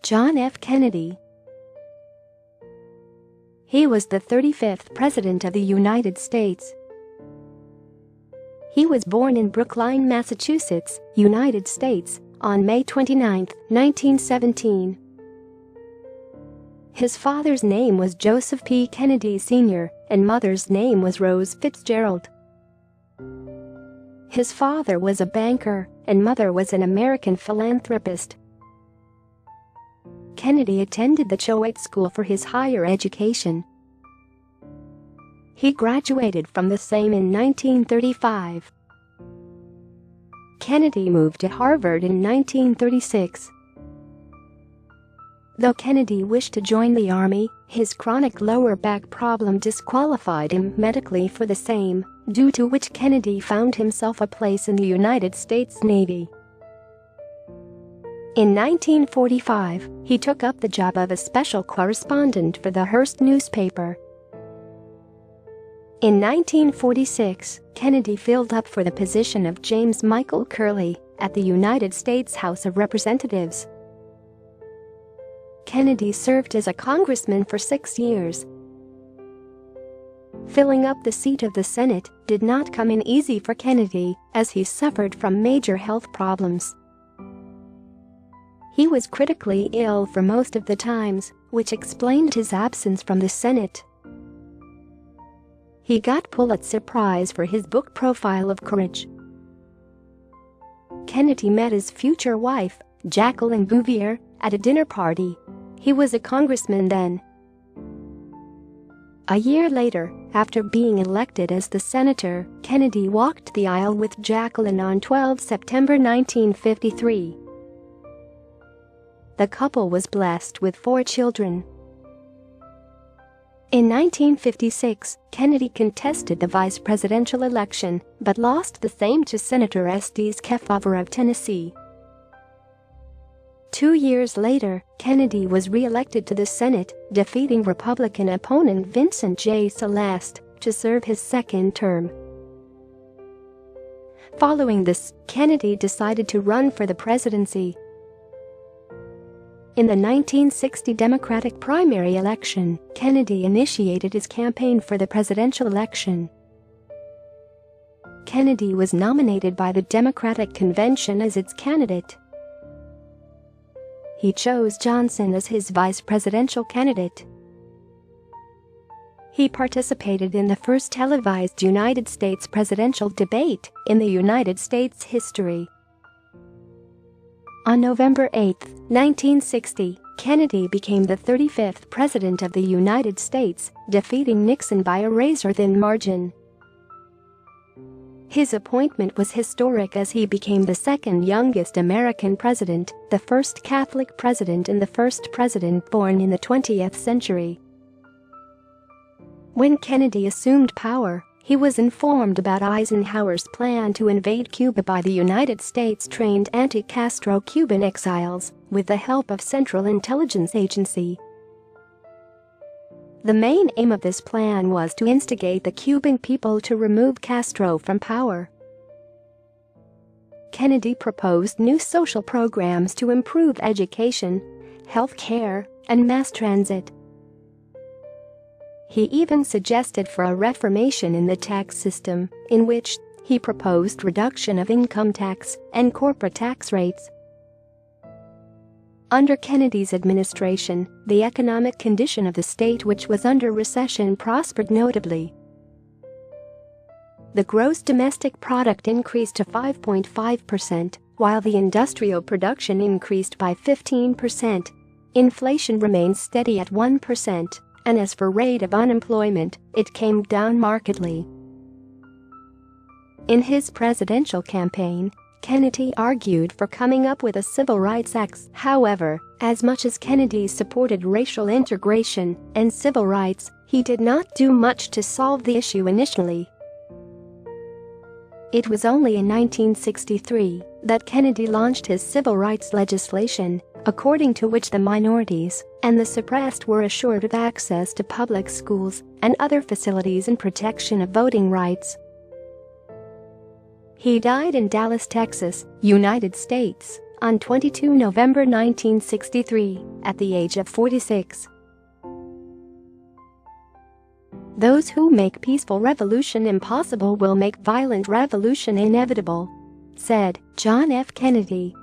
John F. Kennedy. He was the 35th President of the United States. He was born in Brookline, Massachusetts, United States, on May 29, 1917. His father's name was Joseph P. Kennedy Sr., and mother's name was Rose Fitzgerald. His father was a banker, and mother was an American philanthropist. Kennedy attended the Choate School for his higher education. He graduated from the same in 1935. Kennedy moved to Harvard in 1936. Though Kennedy wished to join the Army, his chronic lower back problem disqualified him medically for the same, due to which Kennedy found himself a place in the United States Navy. In 1945, he took up the job of a special correspondent for the Hearst newspaper. In 1946, Kennedy filled up for the position of James Michael Curley at the United States House of Representatives. Kennedy served as a congressman for 6 years. Filling up the seat of the Senate did not come in easy for Kennedy, as he suffered from major health problems. He was critically ill for most of the times, which explained his absence from the Senate. He got Pulitzer Prize for his book Profile of Courage. Kennedy met his future wife, Jacqueline Bouvier, at a dinner party. He was a congressman then. A year later, after being elected as the senator, Kennedy walked the aisle with Jacqueline on 12 September 1953. The couple was blessed with 4 children. In 1956, Kennedy contested the vice presidential election, but lost the same to Senator Estes Kefauver of Tennessee. 2 years later, Kennedy was re-elected to the Senate, defeating Republican opponent Vincent J. Celeste to serve his second term. Following this, Kennedy decided to run for the presidency. In the 1960 Democratic primary election, Kennedy initiated his campaign for the presidential election. Kennedy was nominated by the Democratic Convention as its candidate. He chose Johnson as his vice presidential candidate. He participated in the first televised United States presidential debate in the United States history. On November 8, 1960, Kennedy became the 35th President of the United States, defeating Nixon by a razor-thin margin. His appointment was historic as he became the second youngest American president, the first Catholic president and the first president born in the 20th century. When Kennedy assumed power, he was informed about Eisenhower's plan to invade Cuba by the United States-trained anti-Castro Cuban exiles, with the help of Central Intelligence Agency. The main aim of this plan was to instigate the Cuban people to remove Castro from power. Kennedy proposed new social programs to improve education, health care, and mass transit. He even suggested for a reformation in the tax system, in which he proposed reduction of income tax and corporate tax rates. Under Kennedy's administration, the economic condition of the state, which was under recession, prospered notably. The gross domestic product increased to 5.5%, while the industrial production increased by 15%. Inflation remained steady at 1%. And as for rate of unemployment, it came down markedly. In his presidential campaign, Kennedy argued for coming up with a Civil Rights Act. However, as much as Kennedy supported racial integration and civil rights, he did not do much to solve the issue initially. It was only in 1963 that Kennedy launched his civil rights legislation, according to which the minorities and the suppressed were assured of access to public schools and other facilities and protection of voting rights. He died in Dallas, Texas, United States, on 22 November 1963, at the age of 46. Those who make peaceful revolution impossible will make violent revolution inevitable, said John F. Kennedy.